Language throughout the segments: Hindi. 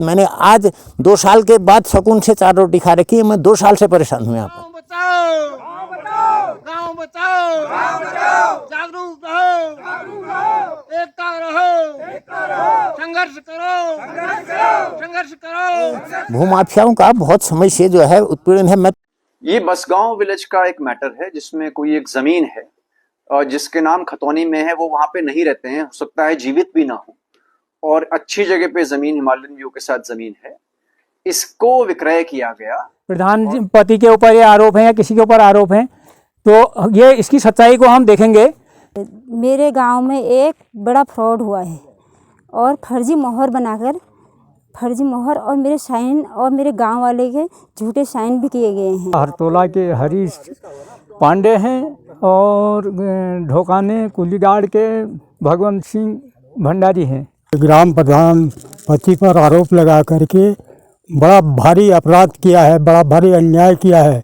मैंने आज 2 साल के बाद सुकून से 4 रोटी खा रखी है। मैं 2 साल से परेशान हूँ यहाँ पर। गाँव बचाओ, गाँव बचाओ, जागरूक रहो, एकता रहो, संघर्ष करो। भूमाफियाओं का बहुत समय से जो है उत्पीड़न है। मैं ये बसगांव विलेज का एक मैटर है जिसमें कोई एक जमीन है और जिसके नाम खतौनी में है, वो वहां पे नहीं रहते हैं, हो सकता है जीवित भी ना हो, और अच्छी जगह पे जमीन, हिमालयन व्यू के साथ जमीन है, इसको विक्रय किया गया। प्रधानपति के ऊपर ये आरोप है या किसी के ऊपर आरोप है, तो ये इसकी सच्चाई को हम देखेंगे। मेरे गांव में एक बड़ा फ्रॉड हुआ है और फर्जी मोहर बनाकर और मेरे साइन और मेरे गांव वाले के झूठे साइन भी किए गए हैं। हरतोला के हरीश पांडे हैं और ढोकाने कुलीगाड़ के भगवंत सिंह भंडारी हैं। ग्राम प्रधान पति पर आरोप लगा करके बड़ा भारी अपराध किया है, बड़ा भारी अन्याय किया है।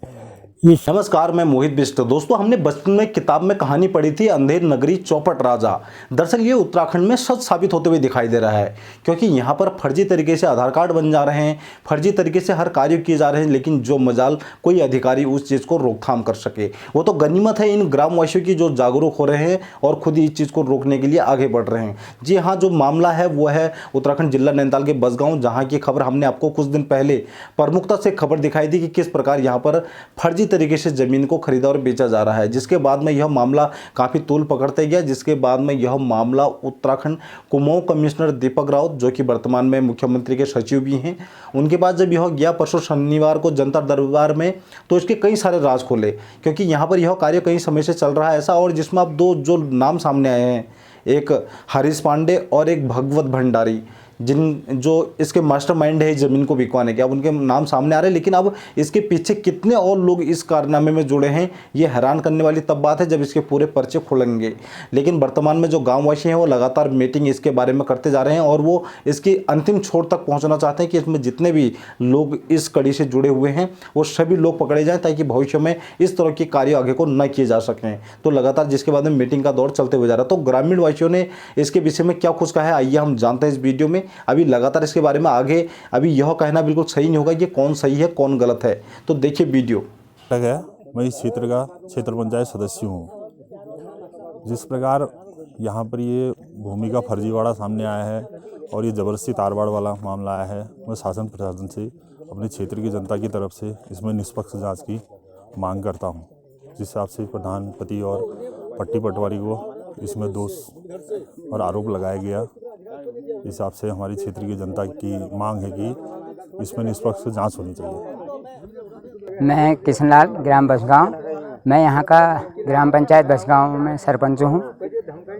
नमस्कार, मैं मोहित बिष्ट। दोस्तों, हमने बचपन में किताब में कहानी पढ़ी थी अंधेर नगरी चौपट राजा। दरअसल ये उत्तराखंड में सच साबित होते हुए दिखाई दे रहा है, क्योंकि यहाँ पर फर्जी तरीके से आधार कार्ड बन जा रहे हैं, फर्जी तरीके से हर कार्य किए जा रहे हैं, लेकिन जो मजाल कोई अधिकारी उस चीज़ को रोकथाम कर सके। वो तो गनीमत है इन ग्रामवासियों की जो जागरूक हो रहे हैं और खुद ही इस चीज़ को रोकने के लिए आगे बढ़ रहे हैं। जी हाँ, जो मामला है वो है उत्तराखंड जिला नैनीताल के बसगांव, जहाँ की खबर हमने आपको कुछ दिन पहले प्रमुखता से खबर दिखाई थी कि किस प्रकार यहाँ पर फर्जी तरीके से जमीन को खरीदा और बेचा जा रहा है, जिसके बाद में यह मामला काफी तूल पकड़ते गया, जिसके बाद में यह मामला उत्तराखंड कुमाऊं कमिश्नर दीपक राउत, जो कि वर्तमान में मुख्यमंत्री के सचिव भी हैं, उनके पास जब यह गया परसों शनिवार को जनता दरबार में, तो इसके कई सारे राज खोले, क्योंकि यहाँ पर यह कार्य कई समय से चल रहा है ऐसा, और जिसमें अब दो जो नाम सामने आए हैं, एक हरीश पांडे और एक भगवत भंडारी, जो इसके मास्टरमाइंड है ज़मीन को बिकवाने के, अब उनके नाम सामने आ रहे हैं। लेकिन अब इसके पीछे कितने और लोग इस कारनामे में जुड़े हैं, ये हैरान करने वाली तब बात है जब इसके पूरे पर्चे खुलेंगे। लेकिन वर्तमान में जो गांववासी हैं वो लगातार मीटिंग इसके बारे में करते जा रहे हैं और वो इसकी अंतिम छोर तक पहुंचना चाहते हैं कि इसमें जितने भी लोग इस कड़ी से जुड़े हुए हैं वो सभी लोग पकड़े जाएँ, ताकि भविष्य में इस तरह के कार्य आगे को न किए जा सकें। तो लगातार जिसके बाद में मीटिंग का दौर चलते हुए जा रहा है। तो ग्रामीण वासियों ने इसके विषय में क्या कुछ कहा है, आइए हम जानते हैं इस वीडियो में। अभी लगातार इसके बारे में आगे अभी यह कहना बिल्कुल सही नहीं होगा कि कौन सही है कौन गलत है, तो देखिए वीडियो। मैं इस क्षेत्र का क्षेत्र पंचायत सदस्य हूँ। जिस प्रकार यहाँ पर ये भूमि का फर्जीवाड़ा सामने आया है और ये ज़बरदस्ती तारवाड़ वाला मामला आया है, मैं शासन प्रशासन से अपने क्षेत्र की जनता की तरफ से इसमें निष्पक्ष जांच की मांग करता हूँ। जिस हिसाब से प्रधानपति और पट्टी पटवारी को इसमें दोष और आरोप लगाया गया, इस हिसाब से हमारी क्षेत्र की जनता की मांग है कि इसमें निष्पक्ष जांच होनी चाहिए। मैं किशनलाल, ग्राम बसगांव, मैं यहाँ का ग्राम पंचायत बसगांव में सरपंच हूँ।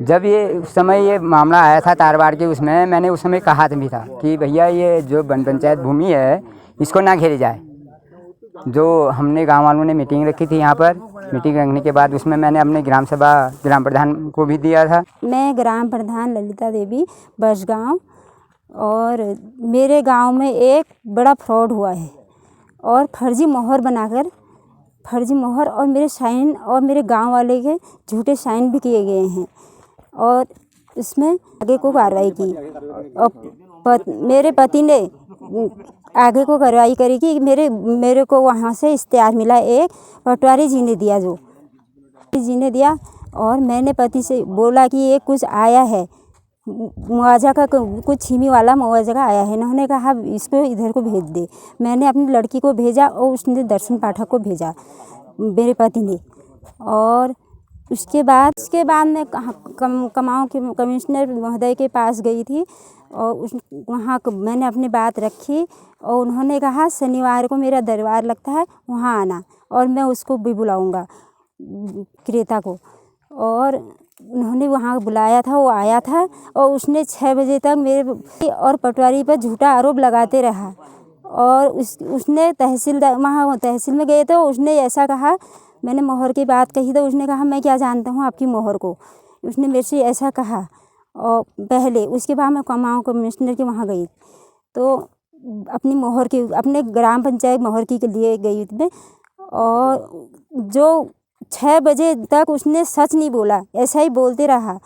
जब ये उस समय ये मामला आया था तारवाड़ के, उसमें मैंने उस समय कहा भी था कि भैया ये जो वन पंचायत भूमि है इसको ना घेरी जाए। जो हमने गांव वालों ने मीटिंग रखी थी, यहाँ पर मीटिंग रखने के बाद उसमें मैंने अपने ग्राम सभा ग्राम प्रधान को भी दिया था। मैं ग्राम प्रधान ललिता देवी बसगांव, और मेरे गांव में एक बड़ा फ्रॉड हुआ है और फर्जी मोहर और मेरे साइन और मेरे गांव वाले के झूठे साइन भी किए गए हैं, और इसमें आगे को कार्रवाई की। और मेरे पति ने आगे को कार्रवाई करी कि मेरे को वहाँ से इश्तेहार मिला, एक पटवारी जी ने दिया और मैंने पति से बोला कि ये कुछ आया है, मुआवजा का कुछ छीमी वाला मुआवजा का आया है। इन्होंने कहा इसको इधर को भेज दे। मैंने अपनी लड़की को भेजा और उसने दर्शन पाठक को भेजा, मेरे पति ने। और उसके बाद मैं कुमाऊं के कमिश्नर महोदय के पास गई थी और वहाँ मैंने अपनी बात रखी और उन्होंने कहा शनिवार को मेरा दरबार लगता है, वहाँ आना, और मैं उसको भी बुलाऊंगा, क्रेता को। और उन्होंने वहाँ बुलाया था, वो आया था और उसने 6 बजे तक मेरे और पटवारी पर झूठा आरोप लगाते रहा। और उसने वहाँ तहसील में गए तो उसने ऐसा कहा, मैंने मोहर की बात कही तो उसने कहा मैं क्या जानता हूँ आपकी मोहर को, उसने मेरे से ऐसा कहा। और पहले उसके बाद मैं कुमाऊं कमिश्नर के वहाँ गई तो अपनी मोहर की, अपने ग्राम पंचायत मोहर की के लिए गई मैं, और जो 6 बजे तक उसने सच नहीं बोला, ऐसा ही बोलते रहा।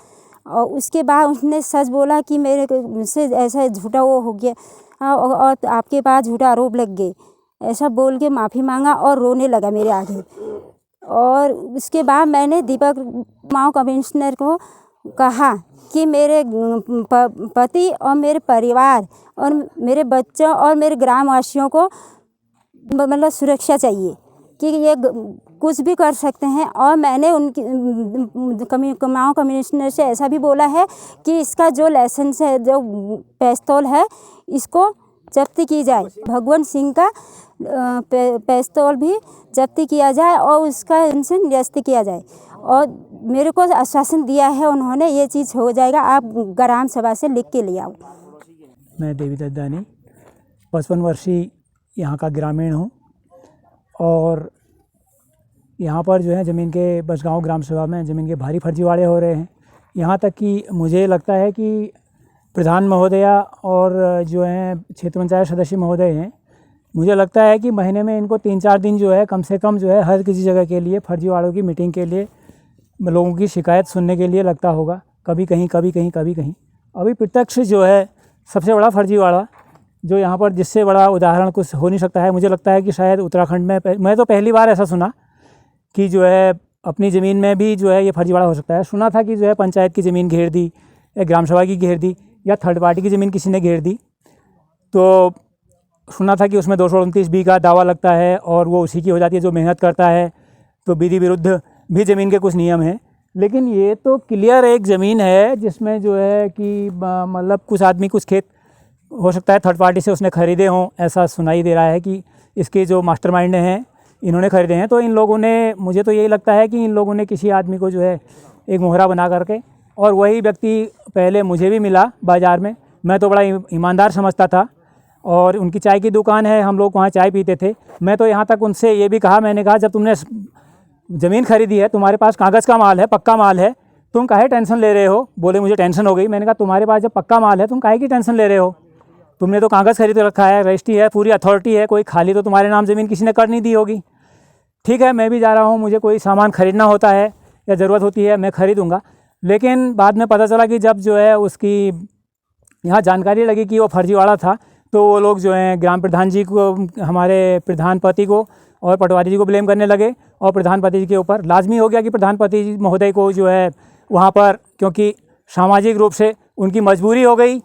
और उसके बाद उसने सच बोला कि मेरे से ऐसा झूठा वो हो गया, और आपके पास झूठा आरोप लग गए, ऐसा बोल के माफ़ी मांगा और रोने लगा मेरे आगे। और उसके बाद मैंने दीपक माओ कमिश्नर को कहा कि मेरे पति और मेरे परिवार और मेरे बच्चों और मेरे ग्रामवासियों को मतलब सुरक्षा चाहिए कि ये कुछ भी कर सकते हैं। और मैंने उनकी माओ कमिश्नर से ऐसा भी बोला है कि इसका जो लाइसेंस है, जो पिस्तौल है, इसको जब्ती की जाए। भगवंत सिंह का पिस्तौल भी जब्ती किया जाए और उसका इनसे निरस्त किया जाए। और मेरे को आश्वासन दिया है उन्होंने, ये चीज़ हो जाएगा, आप ग्राम सभा से लिख के ले आओ। मैं देवीदत्त दानी 55 वर्षीय यहाँ का ग्रामीण हूँ और यहाँ पर जो है ज़मीन के बसगांव ग्राम सभा में ज़मीन के भारी फर्जीवाड़े हो रहे हैं। यहाँ तक कि मुझे लगता है कि प्रधान महोदया और जो हैं क्षेत्र पंचायत सदस्य महोदय हैं, मुझे लगता है कि महीने में इनको 3-4 दिन जो है कम से कम जो है हर किसी जगह के लिए फर्जीवाड़ों की मीटिंग के लिए लोगों की शिकायत सुनने के लिए लगता होगा, कभी कहीं कभी कहीं कभी कहीं। अभी प्रत्यक्ष जो है सबसे बड़ा फर्जीवाड़ा जो यहाँ पर, जिससे बड़ा उदाहरण कुछ हो नहीं सकता है, मुझे लगता है कि शायद उत्तराखंड में, मैं तो पहली बार ऐसा सुना कि जो है अपनी ज़मीन में भी जो है ये फर्जीवाड़ा हो सकता है। सुना था कि जो है पंचायत की ज़मीन घेर दी या ग्राम सभा की घेर दी या थर्ड पार्टी की ज़मीन किसी ने घेर दी, तो सुना था कि उसमें 229 बी का दावा लगता है और वो उसी की हो जाती है जो मेहनत करता है, तो विधि विरुद्ध भी ज़मीन के कुछ नियम हैं। लेकिन ये तो क्लियर एक ज़मीन है जिसमें जो है कि मतलब कुछ आदमी कुछ खेत हो सकता है थर्ड पार्टी से उसने ख़रीदे हों, ऐसा सुनाई दे रहा है कि इसके जो मास्टरमाइंड हैं इन्होंने ख़रीदे हैं। तो इन लोगों ने, मुझे तो यही लगता है कि इन लोगों ने किसी आदमी को जो है एक मोहरा बना करके, और वही व्यक्ति पहले मुझे भी मिला बाज़ार में, मैं तो बड़ा ईमानदार समझता था और उनकी चाय की दुकान है, हम लोग वहाँ चाय पीते थे। मैं तो यहाँ तक उनसे ये भी कहा, मैंने कहा जब तुमने ज़मीन खरीदी है, तुम्हारे पास कागज़ का माल है, पक्का माल है, तुम काहे टेंशन ले रहे हो? बोले मुझे टेंशन हो गई। मैंने कहा तुम्हारे पास जब पक्का माल है तुम काहे की टेंशन ले रहे हो? तुमने तो कागज़ खरीद रखा है, रजिस्ट्री है, पूरी अथॉरिटी है, कोई खाली तो तुम्हारे नाम ज़मीन किसी ने कर नहीं दी होगी। ठीक है, मैं भी जा रहा हूँ, मुझे कोई सामान ख़रीदना होता है या ज़रूरत होती है मैं ख़रीदूँगा। लेकिन बाद में पता चला कि जब जो है उसकी यहाँ जानकारी लगी कि वो फर्जीवाड़ा था, तो वो लोग जो हैं ग्राम प्रधान जी को, हमारे प्रधानपति को और पटवारी जी को ब्लेम करने लगे। और प्रधानपति जी के ऊपर लाजमी हो गया कि प्रधानपति जी महोदय को जो है वहाँ पर, क्योंकि सामाजिक रूप से उनकी मजबूरी हो गई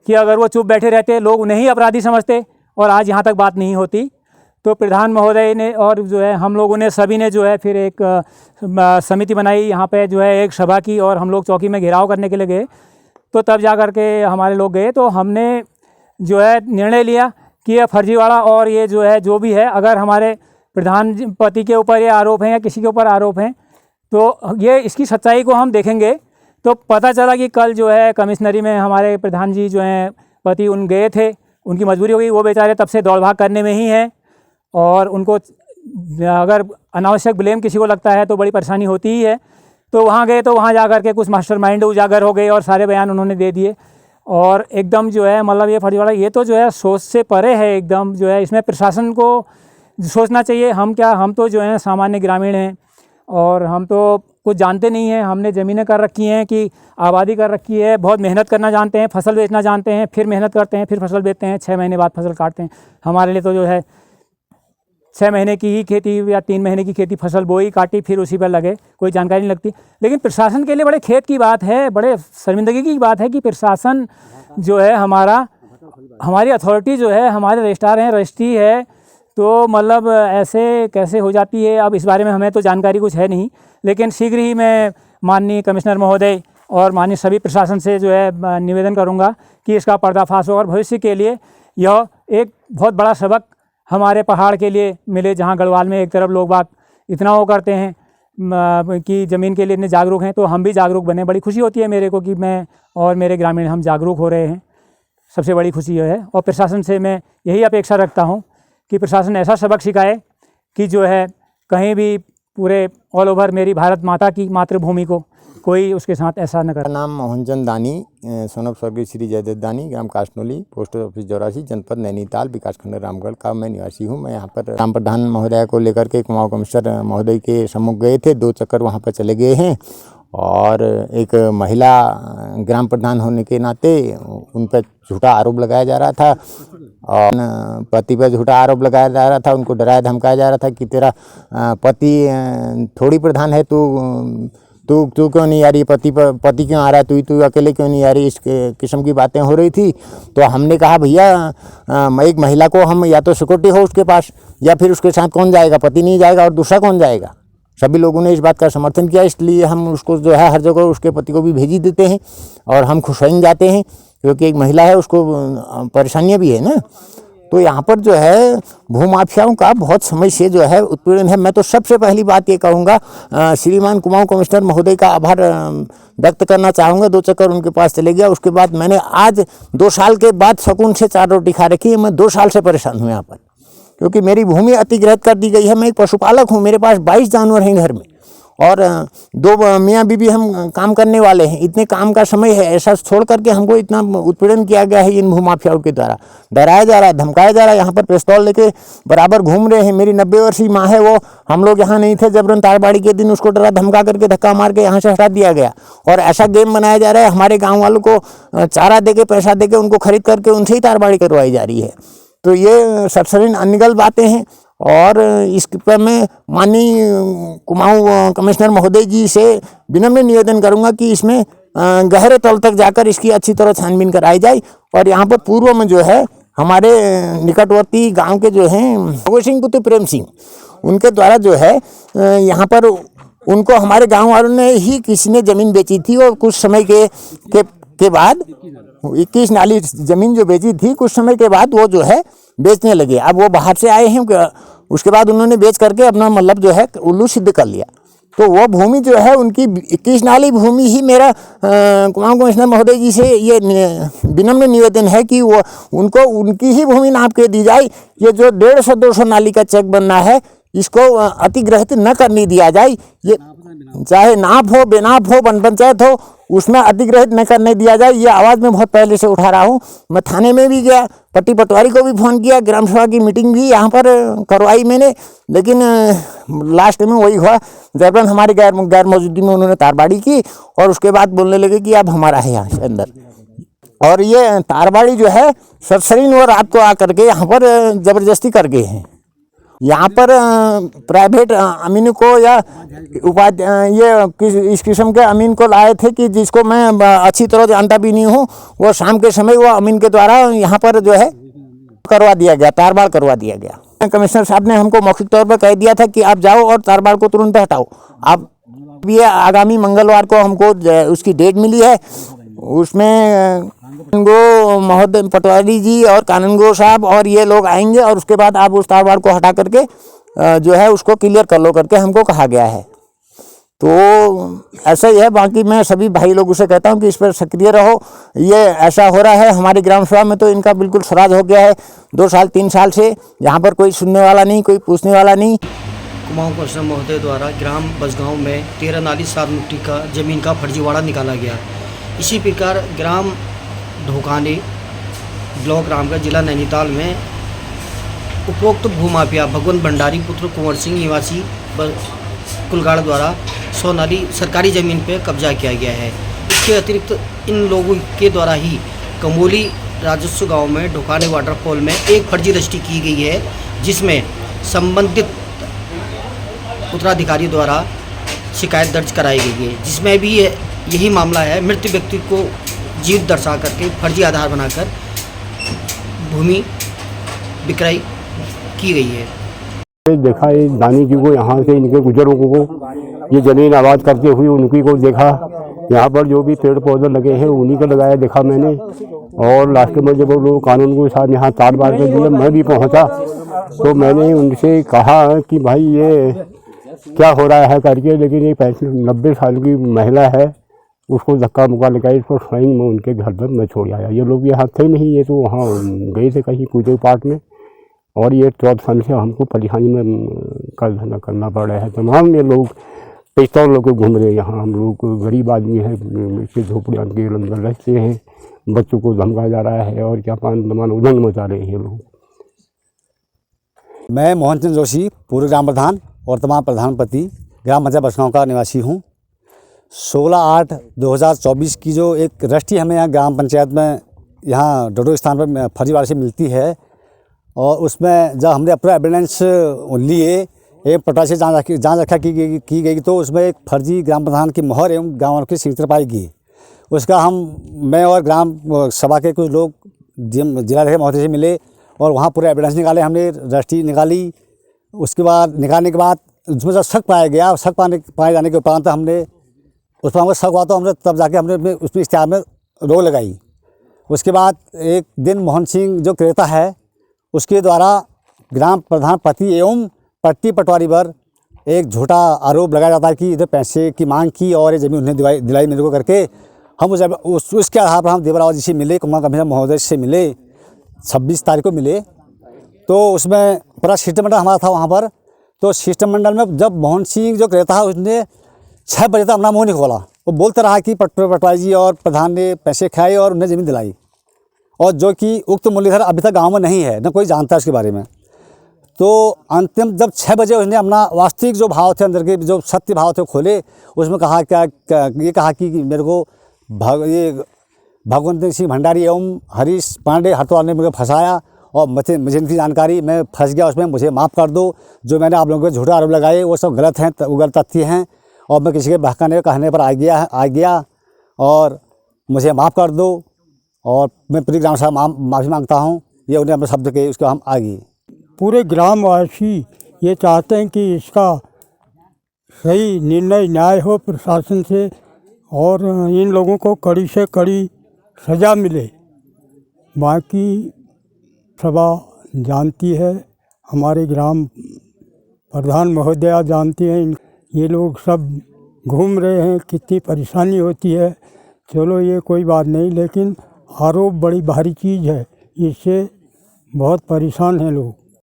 कि अगर वो चुप बैठे रहते, लोग उन्हें ही अपराधी समझते और आज यहाँ तक बात नहीं होती। तो प्रधान महोदय ने और जो है हम लोगों ने सभी ने जो है फिर एक समिति बनाई, यहाँ पे जो है एक सभा की और हम लोग चौकी में घेराव करने के लिए गए। तो तब जा कर के हमारे लोग गए, तो हमने जो है निर्णय लिया कि ये फर्जीवाड़ा और ये जो है जो भी है, अगर हमारे प्रधानपति के ऊपर ये आरोप हैं या किसी के ऊपर आरोप हैं, तो ये इसकी सच्चाई को हम देखेंगे। तो पता चला कि कल जो है कमिश्नरी में हमारे प्रधान जी जो हैं पति उन गए थे, उनकी मजबूरी हो गई, वो बेचारे तब से दौड़ भाग करने में ही हैं और उनको अगर अनावश्यक ब्लेम किसी को लगता है तो बड़ी परेशानी होती ही है। तो वहाँ गए, तो वहाँ जा कर के कुछ मास्टरमाइंड उजागर हो गए और सारे बयान उन्होंने दे दिए और एकदम जो है मतलब ये फर्जीवाड़ा, ये तो जो है सोच से परे है एकदम। जो है इसमें प्रशासन को सोचना चाहिए। हम क्या, हम तो जो है सामान्य ग्रामीण हैं और हम तो कुछ जानते नहीं हैं। हमने ज़मीनें कर रखी हैं कि आबादी कर रखी है, बहुत मेहनत करना जानते हैं, फसल बेचना जानते हैं, फिर मेहनत करते हैं, फिर फसल बेचते हैं, 6 महीने बाद फसल काटते हैं। हमारे लिए तो जो है 6 महीने की ही खेती या 3 महीने की खेती, फसल बोई काटी फिर उसी पर लगे, कोई जानकारी नहीं लगती। लेकिन प्रशासन के लिए बड़े खेद की बात है, बड़े शर्मिंदगी की बात है कि प्रशासन जो है हमारी अथॉरिटी जो है, हमारे रजिस्ट्रार हैं, रजिस्ट्री है, तो मतलब ऐसे कैसे हो जाती है। अब इस बारे में हमें तो जानकारी कुछ है नहीं, लेकिन शीघ्र ही मैं माननीय कमिश्नर महोदय और माननीय सभी प्रशासन से जो है निवेदन करूंगा कि इसका पर्दाफाश हो और भविष्य के लिए यह एक बहुत बड़ा सबक हमारे पहाड़ के लिए मिले, जहां गढ़वाल में एक तरफ लोग बात इतना वो करते हैं कि ज़मीन के लिए इतने जागरूक हैं, तो हम भी जागरूक बने। बड़ी खुशी होती है मेरे को कि मैं और मेरे ग्रामीण हम जागरूक हो रहे हैं, सबसे बड़ी खुशी यह है। और प्रशासन से मैं यही अपेक्षा रखता हूँ कि प्रशासन ऐसा सबक सिखाए कि जो है कहीं भी पूरे ऑल ओवर मेरी भारत माता की मातृभूमि को कोई उसके साथ ऐसा न करे। मेरा नाम मोहनचंद दानी, सन ऑफ स्वर्गीय श्री जयदत्त दानी, ग्राम काशनोली, पोस्ट ऑफिस 84, जनपद नैनीताल, विकासखंड रामगढ़ का मैं निवासी हूँ। मैं यहाँ पर ग्राम प्रधान महोदय को लेकर के कुमाऊं कमिश्नर महोदय के सम्मुख गए थे, 2 चक्कर वहाँ पर चले गए हैं और एक महिला ग्राम प्रधान होने के नाते उन पर झूठा आरोप लगाया जा रहा था और पति पर झूठा आरोप लगाया जा रहा था। उनको डराया धमकाया जा रहा था कि तेरा पति थोड़ी प्रधान है, तू क्यों नहीं आ रही, पति क्यों आ रहा है, तू अकेले क्यों नहीं आ रही, इस किस्म की बातें हो रही थी। तो हमने कहा भैया एक महिला को हम या तो सिक्योरिटी हो उसके पास, या फिर उसके साथ कौन जाएगा, पति नहीं जाएगा और दूसरा कौन जाएगा। सभी लोगों ने इस बात का समर्थन किया, इसलिए हम उसको जो है हर जगह उसके पति को भी भेज ही देते हैं और हम खुशहाल जाते हैं, क्योंकि एक महिला है, उसको परेशानियाँ भी है ना। तो यहाँ पर जो है भूमाफियाओं का बहुत समय से जो है उत्पीड़न है। मैं तो सबसे पहली बात ये कहूँगा, श्रीमान कुमाऊं कमिश्नर महोदय का आभार व्यक्त करना चाहूँगा। 2 चक्कर उनके पास चले गया, उसके बाद मैंने आज 2 साल के बाद सुकून से 4 रोटी खा रखी है। मैं 2 साल से परेशान हूँ यहाँ पर, क्योंकि मेरी भूमि अतिग्रहित कर दी गई है। मैं एक पशुपालक हूँ, मेरे पास 22 जानवर हैं घर में और 2 मियाँ बीबी हम काम करने वाले हैं। इतने काम का समय है, ऐसा छोड़ करके हमको इतना उत्पीड़न किया गया है इन भूमाफियाओं के द्वारा। डराया जा रहा है, धमकाया जा रहा है। यहाँ पर पिस्तौल लेके बराबर घूम रहे हैं। मेरी 90 वर्षीय माँ है, वो हम लोग यहाँ नहीं थे, जबरन तारबाड़ी के दिन उसको डरा धमका करके धक्का मार के यहाँ से हटा दिया गया। और ऐसा गेम बनाया जा रहा है, हमारे गाँव वालों को चारा दे के, पैसा दे के उनको खरीद करके उनसे ही तारबाड़ी करवाई जा रही है। तो ये सरसरीन अनगल बातें हैं और इस पर मैं माननीय कुमाऊं कमिश्नर महोदय जी से विनम्र निवेदन करूंगा कि इसमें गहरे तल तक जाकर इसकी अच्छी तरह छानबीन कराई जाए। और यहाँ पर पूर्व में जो है हमारे निकटवर्ती गांव के जो हैं भगत सिंह पुत्र प्रेम सिंह, उनके द्वारा जो है यहाँ पर उनको हमारे गाँव वालों ने ही किसी ने ज़मीन बेची थी और कुछ समय के बाद 21 नाली ज़मीन जो बेची थी, कुछ समय के बाद वो जो है बेचने लगे। अब वो बाहर से आए हैं, उसके बाद उन्होंने बेच करके अपना मतलब जो है उल्लू सिद्ध कर लिया। तो वो भूमि जो है उनकी 21 नाली भूमि ही मेरा कुमाऊं कमिश्नर महोदय जी से ये विनम्र निवेदन है कि वो उनको उनकी ही भूमि नाप के दी जाए। ये जो 150-200 नाली का चेक बनना है, इसको अतिग्रहित न करने दिया जाए। ये चाहे नाप हो, बेनाप हो, वन पंचायत हो, उसमें अधिग्रहित न करने दिया जाए। ये आवाज़ मैं बहुत पहले से उठा रहा हूँ। मैं थाने में भी गया, पट्टी पटवारी को भी फ़ोन किया, ग्राम सभा की मीटिंग भी यहाँ पर करवाई मैंने, लेकिन लास्ट में वही हुआ, जबरन हमारी गैर मौजूदगी में उन्होंने तारबाड़ी की और उसके बाद बोलने लगे कि अब हमारा है यहाँ से अंदर। और ये तारबाड़ी जो है सरसरीन और रात को आकर के यहाँ पर ज़बरदस्ती कर गए हैं। यहाँ पर प्राइवेट अमीन को या इस किस्म के अमीन को लाए थे कि जिसको मैं अच्छी तरह जानता भी नहीं हूँ। वो शाम के समय वो अमीन के द्वारा यहाँ पर जो है करवा दिया गया, तारबाड़ करवा दिया गया। कमिश्नर साहब ने हमको मौखिक तौर पर कह दिया था कि आप जाओ और तारबाड़ को तुरंत हटाओ। अब ये आगामी मंगलवार को हमको उसकी डेट मिली है, उसमें कानूनगो महोदय पटवारी जी और कानूनगो साहब और ये लोग आएंगे और उसके बाद आप उस तारबाड़ को हटा करके जो है उसको क्लियर कर लो करके हमको कहा गया है। तो ऐसा ही है। बाकी मैं सभी भाई लोगों से कहता हूं कि इस पर सक्रिय रहो। ये ऐसा हो रहा है हमारी ग्राम सभा में, तो इनका बिल्कुल स्वराज हो गया है 2 साल 3 साल से। यहाँ पर कोई सुनने वाला नहीं, कोई पूछने वाला नहीं। कुमाऊं कमिश्नर महोदय द्वारा ग्राम बसगांव में 13 नाली 7 मुट्ठी का ज़मीन का फर्जीवाड़ा निकाला गया। इसी प्रकार ग्राम ढोकानी ब्लॉक रामगढ़ जिला नैनीताल में उपरोक्त भूमाफिया भगवंत भंडारी पुत्र कुंवर सिंह निवासी कुलगाड़ द्वारा 100 नाली सरकारी ज़मीन पर कब्जा किया गया है। इसके अतिरिक्त इन लोगों के द्वारा ही कमोली राजस्व गांव में ढोकानी वाटरफॉल में एक फर्जी रजिस्ट्री की गई है, जिसमें संबंधित उत्तराधिकारी द्वारा शिकायत दर्ज कराई गई है, जिसमें भी यही मामला है। मृत व्यक्ति को जीवित दर्शा करके फर्जी आधार बनाकर भूमि विक्रय की गई है। देखा ये दानी जी को, यहाँ से इनके बुजुर्गों को ये ज़मीन आबाद करते हुए उनकी को देखा। यहाँ पर जो भी पेड़ पौधे लगे हैं उन्हीं को लगाया देखा मैंने। और लास्ट में जब वो लोग कानून के साथ यहाँ तार बार के दिए, मैं भी पहुँचा तो मैंने उनसे कहा कि भाई ये क्या हो रहा है करके। लेकिन ये 90 साल की महिला है, उसको धक्का मुक्का लगाया, इसको स्वयं में उनके घर पर मैं छोड़ आया। ये लोग यहाँ थे नहीं, ये तो वहाँ गए थे कहीं पूजे पाठ में। और ये 14 साल से हमको परेशानी में करना पड़ रहा है। तमाम ये लोग पिस्तौल लोग घूम रहे हैं यहाँ। हम लोग गरीब आदमी है, झोपड़ियाँ के अंदर रहते हैं, बच्चों को धमकाया जा रहा है और क्या पान उदंग मचा रहे हैं ये लोग। मैं मोहन चंद्र जोशी, पूर्व ग्राम प्रधान और तमाम प्रधानपति ग्राम पंचायत बसगांव का निवासी हूँ। 16/8/2024 की जो एक रजिस्ट्री हमें यहाँ ग्राम पंचायत में यहाँ डोडो स्थान पर फर्जीवाड़े से मिलती है, और उसमें जब हमने अपना एविडेंस लिए एक पटवारी से जांच रखा की गई तो उसमें एक फर्जी ग्राम प्रधान की मोहर एवं गाँव की सिग्नेचर पाई गई। उसका मैं और ग्राम सभा के कुछ लोग जिलाधिकारी महोदय से मिले और वहाँ पूरे एविडेंस निकाले, हमने रजिस्ट्री निकाली। उसके बाद निकालने के बाद उसमें जब शक पाया गया, शक पाए जाने के उपरांत हमने उस पर हमको शक हुआ तो हमने तब जाके हमने उसमें इश्तिहार में रोक लगाई। उसके बाद एक दिन मोहन सिंह जो क्रेता है उसके द्वारा ग्राम प्रधान पति एवं पट्टी पटवारी पर एक झूठा आरोप लगाया जाता है कि इधर पैसे की मांग की और ये ज़मीन उन्हें दिलाई मेरे को करके हम उसके आधार पर हम देवराव जी से मिले, कुमार कमिश्नर महोदय से मिले, 26 तारीख को मिले। तो उसमें पूरा शिष्टमंडल हमारा था वहाँ पर। तो शिष्टमंडल में जब मोहन सिंह जो कहता है उसने 6 बजे तक अपना मुँह नहीं खोला। वो बोलते रहा कि पटवारी जी और प्रधान ने पैसे खाए और उन्हें ज़मीन दिलाई, और जो कि उक्त मुरलीधर अभी तक गाँव में नहीं है, न कोई जानता है उसके बारे में। तो अंतिम जब 6 बजे उसने अपना वास्तविक जो भाव थे, अंदर के जो सत्य भाव थे खोले, उसमें कहा ये कहा कि मेरे को ये भगवंत सिंह भंडारी एवं हरीश पांडे हरद्वार ने मुझे फंसाया और मुझे इनकी जानकारी, मैं फंस गया उसमें, मुझे माफ़ कर दो। जो मैंने आप लोगों को झूठा आरोप लगाए वो सब गलत हैं, वो गलत तथ्य हैं, और मैं किसी के बहकाने कहने पर आ गया और मुझे माफ़ कर दो, और मैं पूरी ग्राम सभा माफ़ी मांगता हूँ। ये उन्हें अपने शब्द के उसको हम आगे पूरे ग्रामवासी ये चाहते हैं कि इसका सही निर्णय न्याय हो प्रशासन से, और इन लोगों को कड़ी से कड़ी सज़ा मिले। बाकी सभा जानती है, हमारे ग्राम प्रधान महोदया जानती हैं, ये लोग सब घूम रहे हैं, कितनी परेशानी होती है। चलो ये कोई बात नहीं, लेकिन आरोप बड़ी भारी चीज़ है, इससे बहुत परेशान हैं लोग।